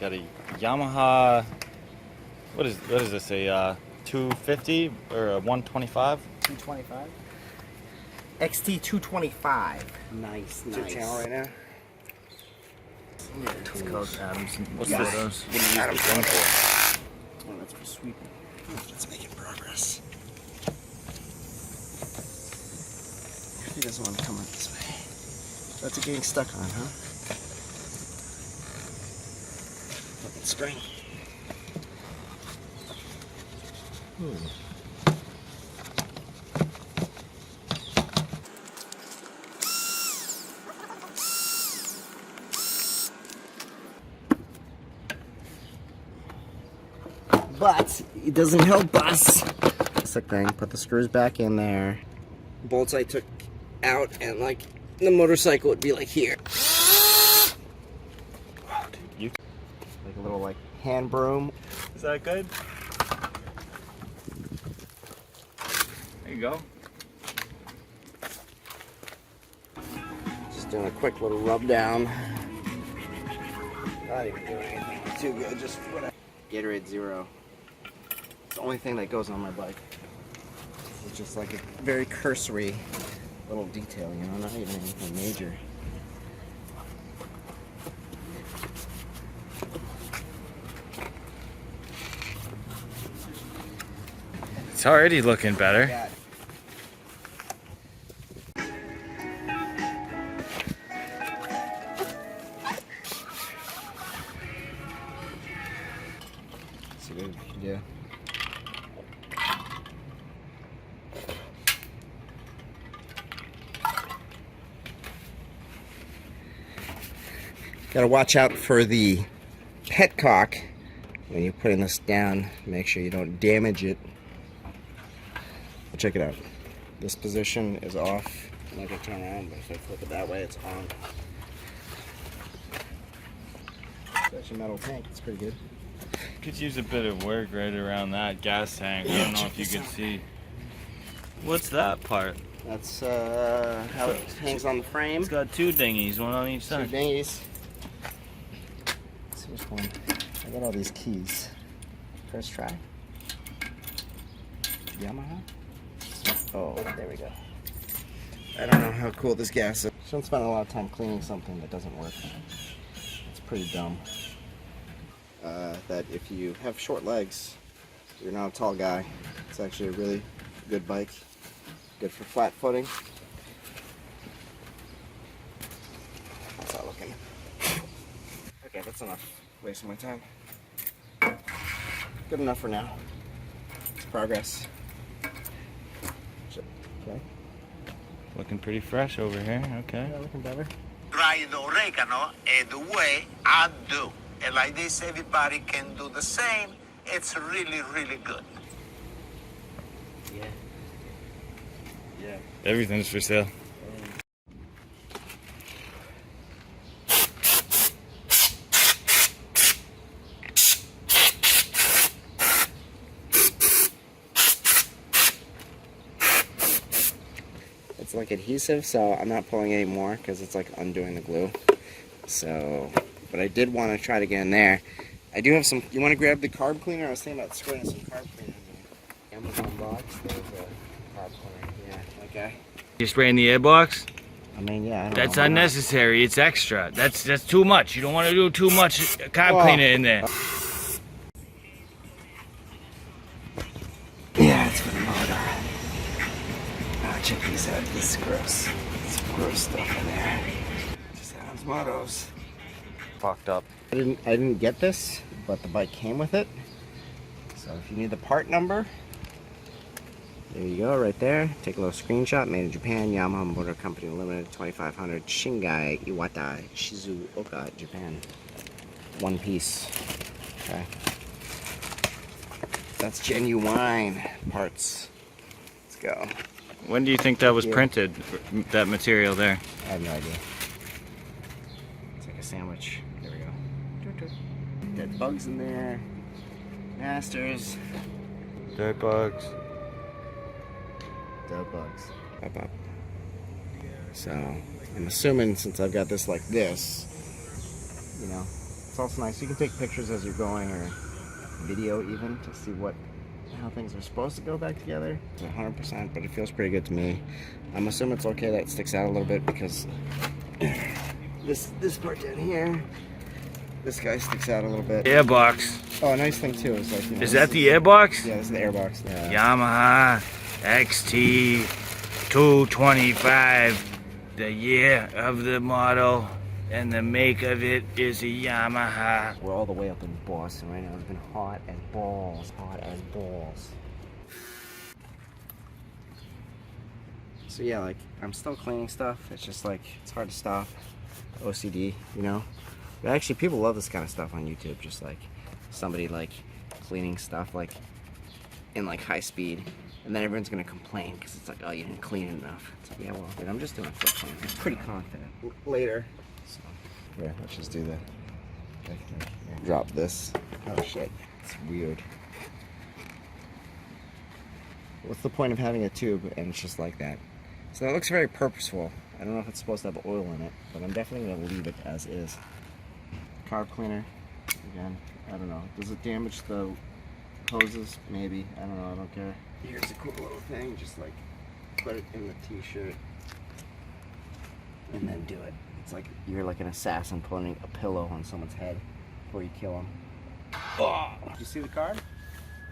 Got a Yamaha. What is this? A 250 or a 125? 225. XT225. Nice, Is your channel right now? Yeah, it's called Adams. What's Yes. this? What do you use this thing for? Oh, that's for sweeping. Let's make progress. He doesn't want to come up this way. That's it getting stuck on, huh? Fucking string. But it doesn't help us. Sick thing. Put the screws back in there. Bolts I took out, and like the motorcycle would be like here. Wow, dude, Like a little like hand broom. is that good? There you go. Just doing a quick little rub down. Not even doing anything too good. Just whatever. Gatorade Zero. It's the only thing that goes on my bike. It's just like a very cursory little detail, you know, not even anything major. It's already looking better. Yeah. It's a good idea. Gotta watch out for the petcock when you're putting this down. Make sure you don't damage it. Check it out. This position is off. I'm not gonna turn around, but if I flip it that way, it's on. It's actually a metal tank. It's pretty good. Could use a bit of work right around that gas tank. I don't know if you can see. What's that part? That's how it hangs on the frame. It's got two dinghies, one on each Two side. dinghies. Let's see which one. I got all these keys. First try. Yamaha. Oh, there we go. I don't know how cool this gas is. Shouldn't spend a lot of time cleaning something that doesn't work. It's pretty dumb. That if you have short legs, you're not a tall guy, it's actually a really good bike. Good for flat footing. That's not looking. Okay, that's enough. Wasting my time. Good enough for now. It's progress. Okay. Looking pretty fresh over here. Okay. Yeah, looking better. Dry the oregano the way I do. And like this, everybody can do the same. It's really, really good. Yeah. Yeah. Everything's for sale. It's like adhesive, so I'm not pulling any more because it's like undoing the glue. So, but I did want to try to get in there. I do have some. You want to grab the carb cleaner? I was thinking about spraying some carb cleaner in the Amazon box. There's a carb cleaner. Yeah, okay. You're spraying the airbox? I mean, yeah. I don't That's know why not. unnecessary. It's extra. That's too much. You don't want to do too much carb cleaner in there. Yeah, it's for the motor. Oh, check these out. This is gross. Some gross stuff in there. Just Adams Motos. Fucked up. I didn't get this, but the bike came with it. So if you need the part number, there you go, right there. Take a little screenshot. Made in Japan, Yamaha Motor Company Limited, 2500 Shingai Iwata, Shizuoka, Japan. One piece. Okay. That's genuine parts. Let's go. When do you think that was Yeah. printed? That material there? I have no idea. It's like a sandwich. There we go. Dead bugs in there. Masters. Dirt bugs. Dead bugs. Up, up. So, I'm assuming since I've got this like this, you know, it's also nice. You can take pictures as you're going, or video even, to see how things are supposed to go back together. 100%, but it feels pretty good to me. I'm assuming it's okay that it sticks out a little bit because this part down here, this guy sticks out a little bit. Airbox. Oh, a nice thing too is like, you know, Is that the airbox? Yeah, this is the airbox. Yeah. Yamaha XT225. The year of the model and the make of it is a Yamaha. We're all the way up in Boston right now. It's been hot as balls, hot as balls. So yeah, like, I'm still cleaning stuff. It's just like, it's hard to stop. OCD, you know? But actually, people love this kind of stuff on YouTube. Just like somebody like cleaning stuff like in like high speed. And then everyone's gonna complain because it's like, oh, you didn't clean it enough. It's like, yeah, well, dude, I'm just doing a quick clean. I'm pretty confident. Later. So, yeah, let's just do the. Drop this. Oh shit, it's weird. What's the point of having a tube and it's just like that? So that looks very purposeful. I don't know if it's supposed to have oil in it, but I'm definitely gonna leave it as is. Carb cleaner. Again, I don't know. Does it damage the hoses? Maybe. I don't know. I don't care. Here's a cool little thing. Just like put it in the t-shirt and then do it. It's like you're like an assassin putting a pillow on someone's head before you kill them. Oh, did you see the carb?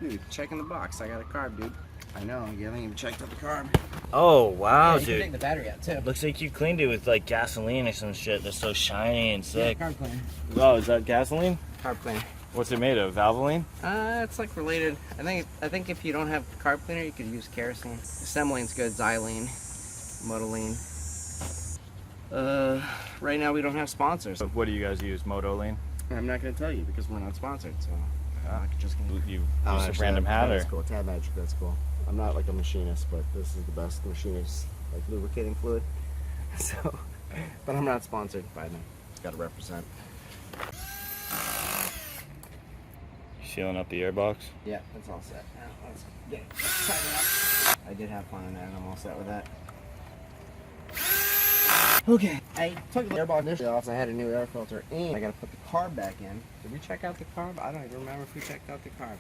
Dude, check in the box. I got a carb, dude. I know. You haven't even checked out the carb. Oh wow, yeah, you dude! can take the battery out too. Looks like you cleaned it with like gasoline or some shit. That's so shiny and sick. Yeah, carb cleaner. Oh, is that gasoline? Carb cleaner. What's it made of? Valvoline? It's like related. I think if you don't have carb cleaner, you could use kerosene. Semoline's good. Xylene, Motoline. Right now we don't have sponsors. What do you guys use? Motoline? I'm not gonna tell you because we're not sponsored. So I'm just gonna. You use a random hat, or? That's cool. Tab Magic. That's cool. I'm not like a machinist, but this is the best machinist like lubricating fluid. So, but I'm not sponsored by them. Got to represent. Sealing up the airbox? Yeah, that's all set. Now, let's get it tightened up. I did have fun in that, and I'm all set with that. Okay, I took the airbox initially off, so I had a new air filter in. I gotta put the carb back in. Did we check out the carb? I don't even remember if we checked out the carb.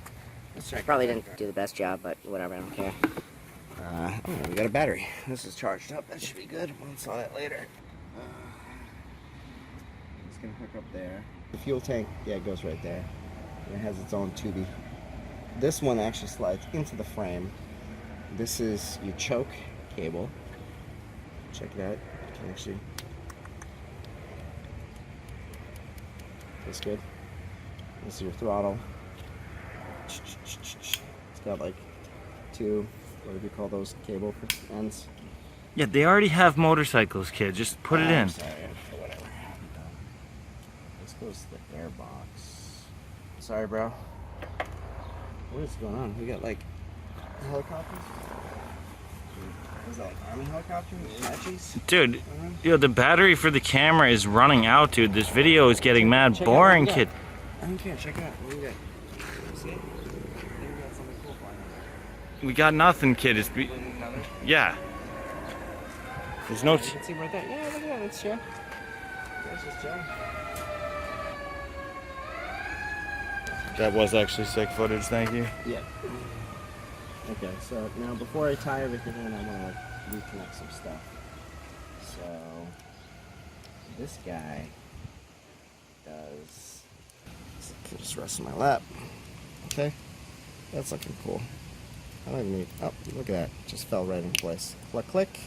Let's check. Probably didn't do the best job, but whatever, I don't care. Oh, we got a battery. This is charged up. That should be good. We'll install that later. It's gonna hook up there. The fuel tank, yeah, it goes right there. And it has its own tubey. This one actually slides into the frame. This is your choke cable. Check it out. You can actually. That's good. This is your throttle. It's got like two, what do you call those cable ends? Yeah, they already have motorcycles, kid. Just put it in. Sorry, whatever. This goes to the air box. Sorry, bro. What is going on? We got like helicopters? Is that like army helicopters? Apaches? Dude, yo, the battery for the camera is running out, dude. This video is getting mad Check boring, it out, kid. I don't care. Check it out. What do we got? See it? Maybe we got something cool flying in We got nothing, kid. It's there. Another? yeah. There's no. You can see right there. Yeah, look at that. That's chill. That's just chill. That was actually sick footage. Thank you. Yeah. Okay, so now before I tie everything in, I want to like reconnect some stuff. So this guy does. Just rest in my lap. Okay, that's looking cool. I don't even need. Oh, look at that! Just fell right in place. Click, click.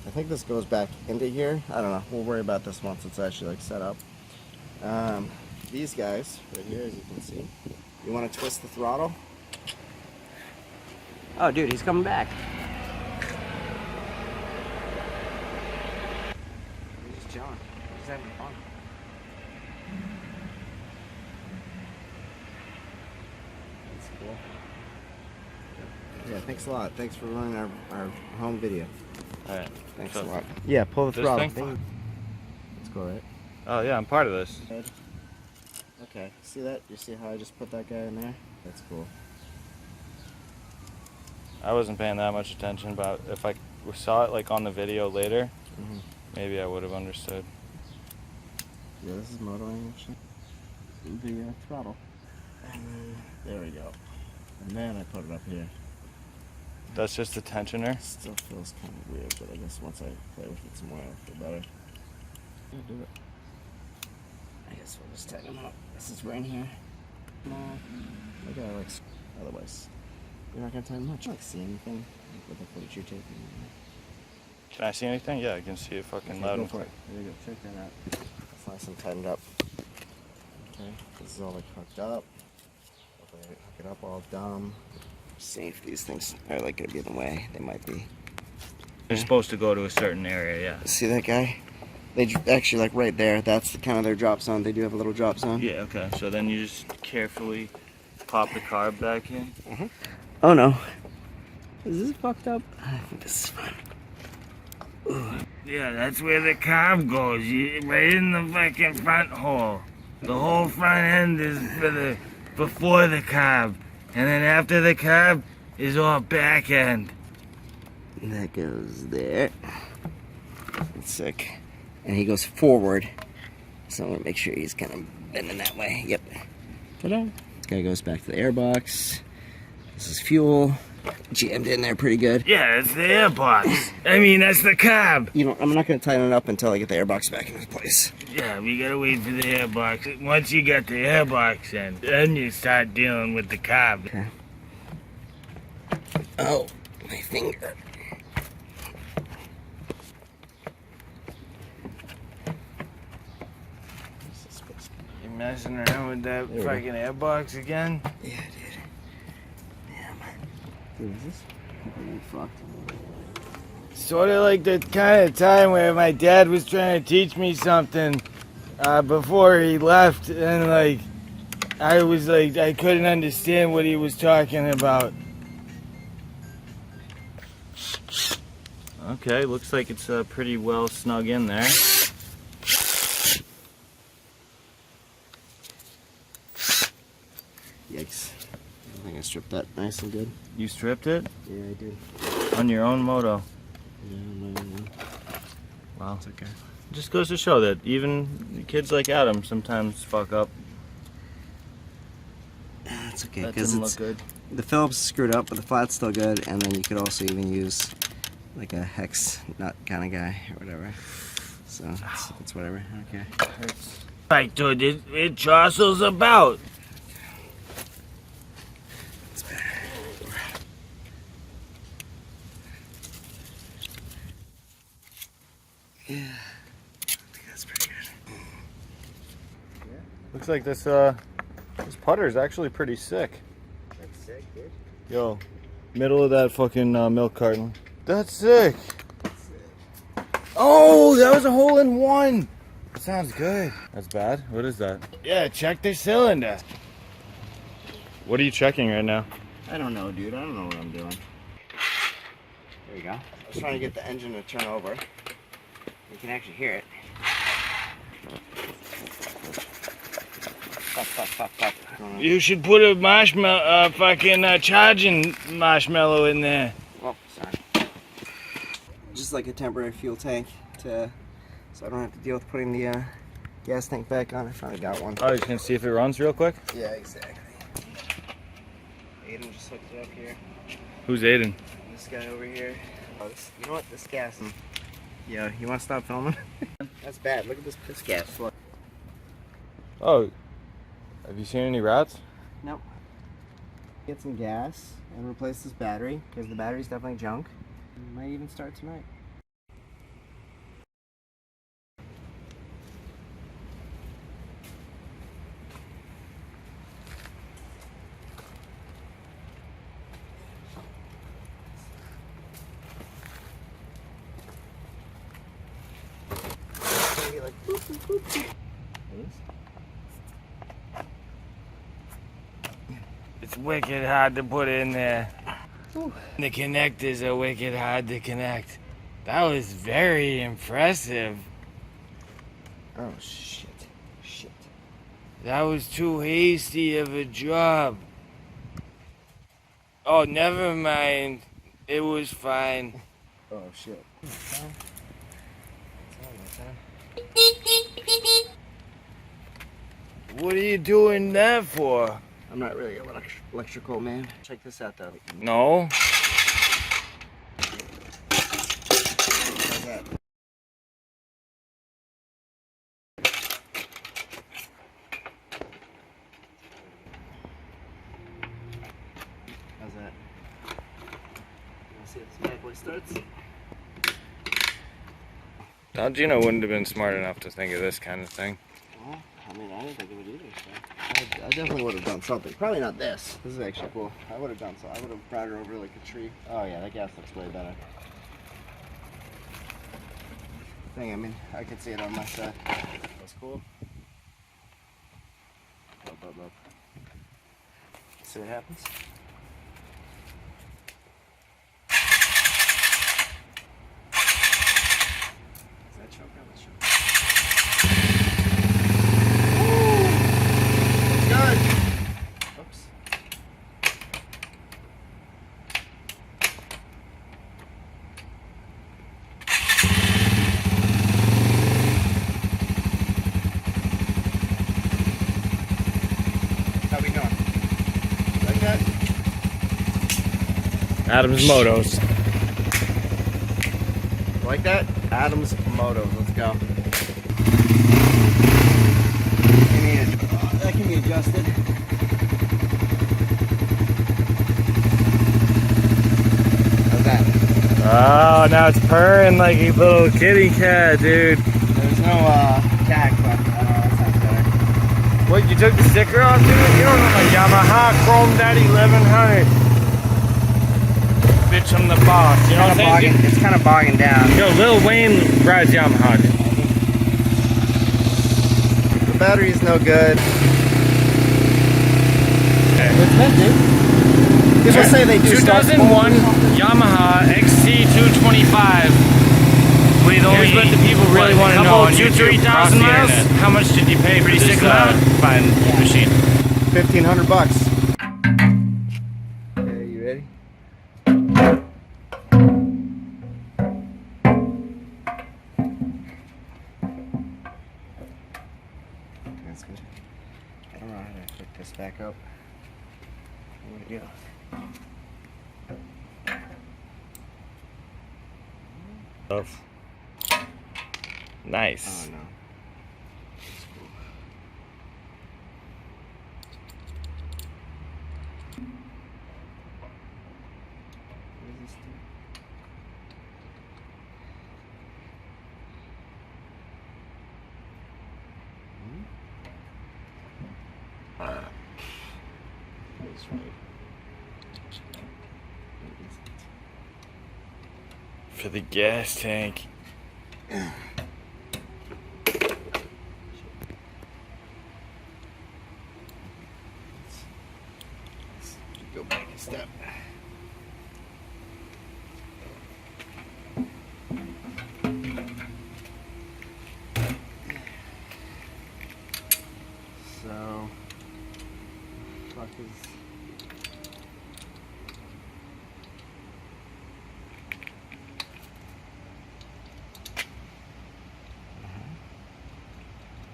I think this goes back into here. I don't know. We'll worry about this once it's actually like set up. These guys right here, as you can see. You want to twist the throttle? Oh, dude, he's coming back. He's just chilling. He's just having fun. That's cool. Yeah, thanks a lot. Thanks for running our home video. Alright. Thanks So, a lot. Yeah, pull the this throttle. thing? Let's go, right? Oh yeah, I'm part of this. Okay, see that? You see how I just put that guy in there? That's cool. I wasn't paying that much attention, but if I saw it like on the video later, maybe I would have understood. Yeah, this is motoring actually. the throttle. And there we go. And then I put it up here. That's just the tensioner. Still feels kind of weird, but I guess once I play with it some more, I'll feel better. Yeah, do it. I guess we'll just tighten them up. This is right in here. No, look at it, like, otherwise, you're not gonna tighten much. Like, see anything with the footage you're taking? Can I see anything? Yeah, I can see it fucking Okay, loud go and for clear. it. There you go. Check that out. It's nice and tightened up. Okay, this is all like hooked up. Hopefully I didn't hook it up all dumb. See if these things are like gonna be in the way. They might be. They're supposed to go to a certain area, yeah. See that guy? They actually, like, right there. That's kind of their drop zone. They do have a little drop zone. Yeah, okay. So then you just carefully pop the carb back in. Oh no. Is this fucked up? I think this is fun. Yeah, that's where the carb goes. Right in the fucking front hole. The whole front end is before the carb. And then after the carb is all back end. And that goes there. That's sick. And he goes forward. So I'm gonna make sure he's kind of bending that way. Yep. Ta-da. This guy goes back to the airbox. This is fuel. Jammed in there pretty good. Yeah, it's the airbox. I mean, that's the carb. You know, I'm not gonna tighten it up until I get the airbox back in its place. Yeah, we gotta wait for the airbox. Once you got the airbox in, then you start dealing with the carb. Okay. Oh, my finger. You messing around with that There we fucking airbox again? Yeah, dude. Damn. Dude, is this completely fucked? Sort of like the kind of time where my dad was trying to teach me something before he left, and like I couldn't understand what he was talking about. Okay, looks like it's pretty well snug in there. Yikes. I think I stripped that nice and good. You stripped it Yeah, I did. on your own moto. Yeah, no. Wow. It's okay. Just goes to show that even kids like Adam sometimes fuck up. That's okay, That because didn't look good. the Phillips is screwed up, but the flat's still good, and then you could also even use like a hex nut kind of guy or whatever. So it's whatever. Okay. Hurts. Right, dude, it jostles about. It's better. Yeah. I think that's pretty good. Looks like this putter is actually pretty sick. That's sick, dude. Yo, middle of that fucking milk carton. That's sick. Oh, that was a hole in one. That sounds good. That's bad. What is that? Yeah, check the cylinder. What are you checking right now? I don't know, dude. I don't know what I'm doing. There you go. I was trying to get the engine to turn over. You can actually hear it. Pop, pop, pop, pop. You should put a marshmallow, charging marshmallow in there. Oh, sorry. Just like a temporary fuel tank so I don't have to deal with putting the gas tank back on. I finally got one. Oh, you can see if it runs real quick? Yeah, exactly. Aiden just hooked it up here. Who's Aiden? This guy over here. Oh, you know what? This gas. Yeah, you want to stop filming? That's bad. Look at this piss gas. Look. Oh, have you seen any rats? Nope. Get some gas and replace this battery because the battery's definitely junk. Might even start tonight. Like, boop, boop, boop, boop. It's wicked hard to put in there. Ooh. The connectors are wicked hard to connect. That was very impressive. Oh shit. Shit. That was too hasty of a job. Oh, never mind. It was fine. Oh shit. What are you doing that for? I'm not really an electrical man. Check this out though. No. How's that? How's that? You wanna see if this bad boy starts? Now Gino wouldn't have been smart enough to think of this kind of thing. Well, I mean, I didn't think it would either. So I definitely would have done something. Probably not this. This is actually cool. I would have done so. I would have brought her over like a tree. Oh yeah, that gas looks way better. Thing, I mean, I could see it on my side. That's cool. Look. See what happens? Is that choke out? Let's choke. Good. Oops. How we doing? Like that? Adam's Motos. Like that? Adam's Motos. Let's go. That can be adjusted. How's that? Oh, now it's purring like a little kitty cat, dude. There's no tag, but that sounds better. What, you took the sticker off, dude? You don't know my Yamaha Chrome Daddy 1100. Bitch, I'm the boss. You know what I'm saying? It's kind of bogging down. Yo, Lil Wayne rides Yamaha, dude. The battery's no good. It's meant to. People say they do 2001 Yamaha XT225. With only what the people really want to know. 2,000-3,000 miles. How much did you pay for this fine machine? $1,500. Okay, you ready? That's good. I don't know how to pick this back up. Where'd it go? Nice. Oh no. That's cool. What does this do? That's right. What is it? For the gas tank. Let's go back a step. So, fuck is.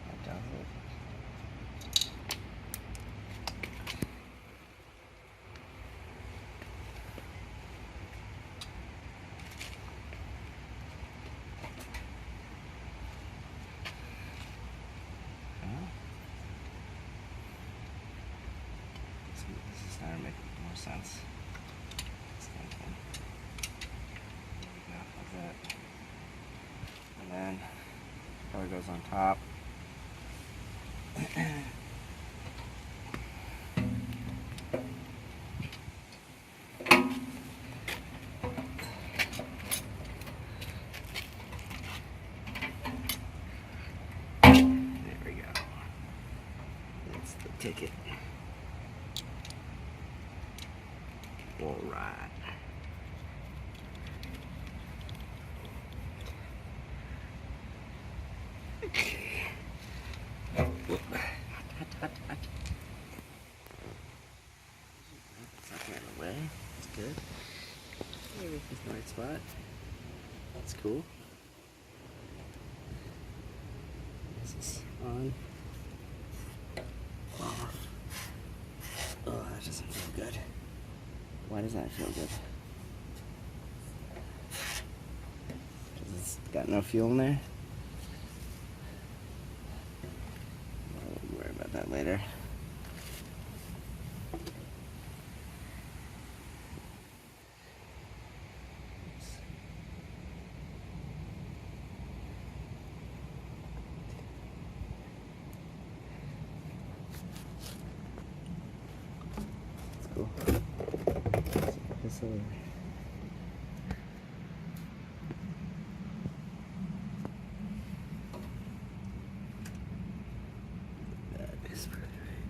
That does it. This is starting to make more sense. Standpoint. There we go. How's that? And then color goes on top. There we go. That's the ticket. All right. It's not getting in the way. That's good. Everything's in the right spot. That's cool. This is on. does that feel good? It's got no fuel in there. We'll worry about that later. Cool. This over. That is pretty right.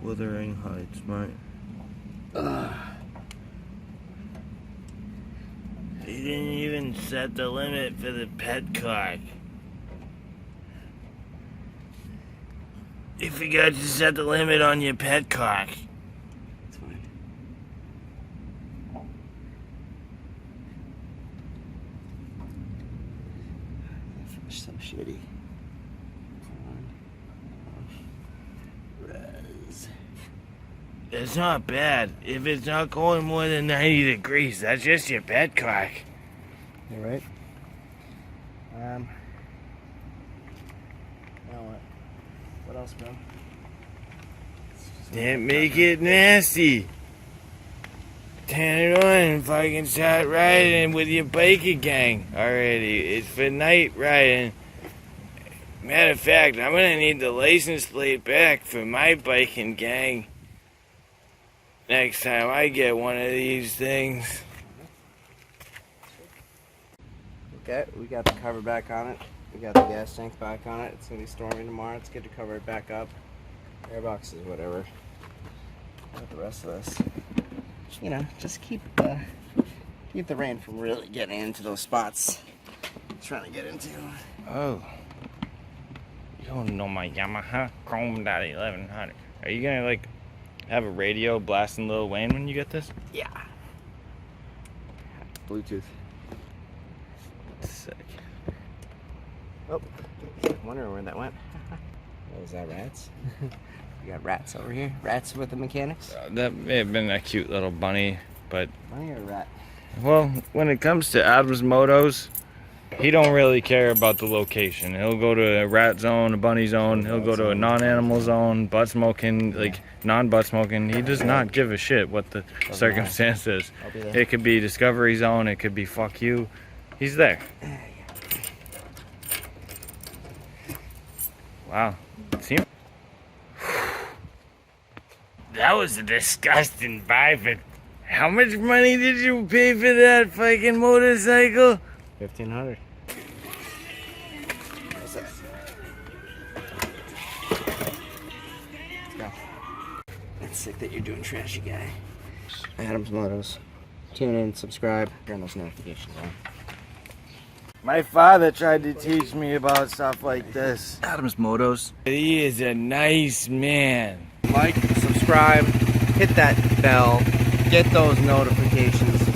Wuthering Heights, mate. He didn't even set the limit for the petcock. You forgot to set the limit on your petcock. It's fine. That's so shitty. Res. It's not bad. If it's not going more than 90 degrees, that's just your petcock. You're right. Now what else, bro? Can't make it nasty. Turn it on and fucking start riding with your biker gang already. It's for night riding. Matter of fact, I'm gonna need the license plate back for my biking gang next time I get one of these things. Okay, we got the cover back on it. We got the gas tank back on it. It's gonna be stormy tomorrow. It's good to cover it back up. Airboxes, whatever. Got the rest of this. You know, just keep the rain from really getting into those spots it's trying to get into. Oh. You don't know my Yamaha Chrome Dot 1100. Are you gonna like have a radio blasting Lil Wayne when you get this? Yeah. Bluetooth. Sick. Oh, wondering where that went. What was that, rats? We got rats over here. Rats with the mechanics. That may have been a cute little bunny, but Bunny or rat? well, when it comes to Adam's Motos, he don't really care about the location. He'll go to a rat zone, a bunny zone. He'll go to a non-animal zone, butt smoking, like non-butt smoking. He does not give a shit what the circumstance is. I'll be there. It could be Discovery Zone. It could be fuck you. He's there. Wow. See him? That was a disgusting buy, but how much money did you pay for that fucking motorcycle? 1,500. What's that? Let's go. It's sick that you're doing trashy, guy. Adam's Motos. Tune in, subscribe, turn those notifications on. My father tried to teach me about stuff like this. Adam's Motos. He is a nice man. Like, subscribe, hit that bell, get those notifications.